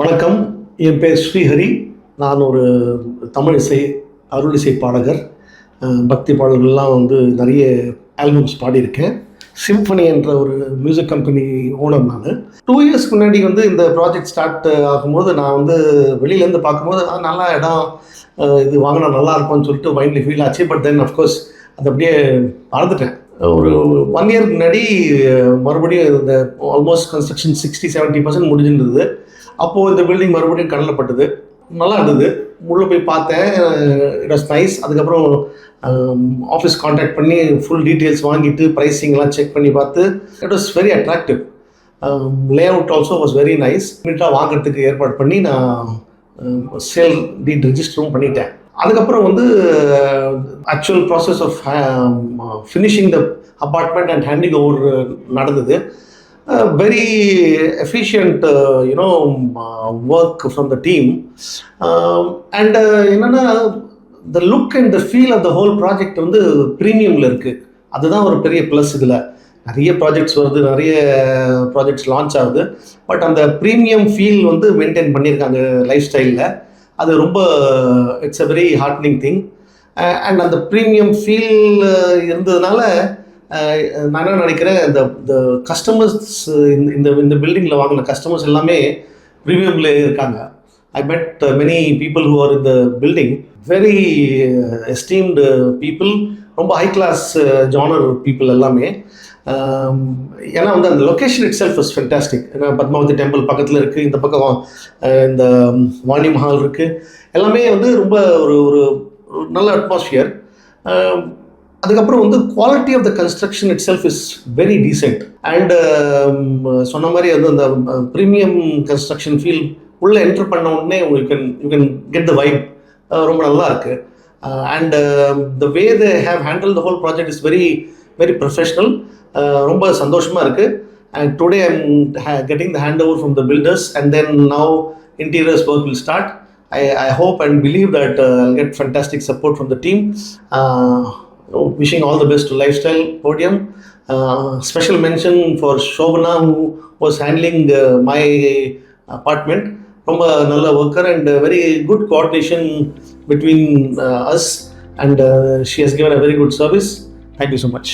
வணக்கம். என் பேர் ஸ்ரீஹரி. நான் ஒரு தமிழ் இசை அருள் இசை பாடகர். பக்தி பாடல்கள்லாம் நிறைய ஆல்பம்ஸ் பாடியிருக்கேன். சிம்ஃபனி என்ற ஒரு மியூசிக் கம்பெனி ஓனர் நான். 2 இயர்ஸ் முன்னாடி இந்த ப்ராஜெக்ட் ஸ்டார்ட் ஆகும்போது நான் வெளியிலேருந்து பார்க்கும்போது நல்லா இடம், இது வாங்கினா நல்லா இருக்கும்னு சொல்லிட்டு மைண்ட்லி ஃபீல் ஆச்சு. பட் தென் அஃப்கோர்ஸ் அது அப்படியே மறந்துட்டேன். ஒரு 1 இயருக்கு முன்னாடி மறுபடியும் இந்த ஆல்மோஸ்ட் கன்ஸ்ட்ரக்ஷன் 60-70% முடிஞ்சிருந்தது. அப்போது இந்த பில்டிங் மறுபடியும் கண்ணில் பட்டது. நல்லா இருந்தது. உள்ளே போய் பார்த்தேன். It was nice. அதுக்கப்புறம் ஆஃபீஸ் கான்டாக்ட் பண்ணி ஃபுல் டீட்டெயில்ஸ் வாங்கிட்டு ப்ரைஸிங்லாம் செக் பண்ணி பார்த்து it was very attractive. Lay out also was very nice. இமீடியட்டாக வாங்குறதுக்கு ஏற்பாடு பண்ணி நான் சேல் டீட் ரிஜிஸ்டரும் பண்ணிட்டேன். அதுக்கப்புறம் actual process of finishing the apartment and handing over நடந்தது. Very efficient, work from the team. And the look and the feel of the whole project ப்ரீமியமில் இருக்குது. அதுதான் ஒரு பெரிய ப்ளஸ். இதில் நிறைய ப்ராஜெக்ட்ஸ் வருது, நிறைய ப்ராஜெக்ட்ஸ் லான்ச் ஆகுது. பட் அந்த ப்ரீமியம் ஃபீல் மெயின்டைன் பண்ணியிருக்காங்க லைஃப் ஸ்டைலில். அது ரொம்ப it's a very hardening thing. And அந்த ப்ரீமியம் ஃபீல் இருந்ததுனால நான் என்ன நினைக்கிறேன், இந்த கஸ்டமர்ஸ் இந்த பில்டிங்கில் வாங்கின கஸ்டமர்ஸ் எல்லாமே ப்ரீமியமில் இருக்காங்க. ஐ மெட் many people who are in the building, very esteemed people, ரொம்ப ஹை கிளாஸ் ஜானர் பீப்புள் எல்லாமே. ஏன்னா அந்த location it self is fantastic. ஏன்னா பத்மாவதி டெம்பிள் பக்கத்தில் இருக்குது, இந்த பக்கம் இந்த வாணி மஹால் இருக்குது. எல்லாமே ரொம்ப ஒரு நல்ல அட்மாஸ்ஃபியர். அதுக்கப்புறம் quality of the construction itself is very decent. And சொன்ன மாதிரி அந்த ப்ரீமியம் கன்ஸ்ட்ரக்ஷன் ஃபீல் உள்ளே என்டர் பண்ண உடனே you can get the vibe. ரொம்ப நல்லா இருக்குது. And the way they have handle the whole project is very very professional. ரொம்ப சந்தோஷமாக இருக்குது. And today I am getting the hand over from the builders and then now interiors work will start. I hope and believe that I'll get fantastic support from the team. Wishing all the best to Lifestyle Podium. Special mention for Shobana, who was handling my apartment. From a nalla worker and very good coordination between us, and she has given a very good service. Thank you so much.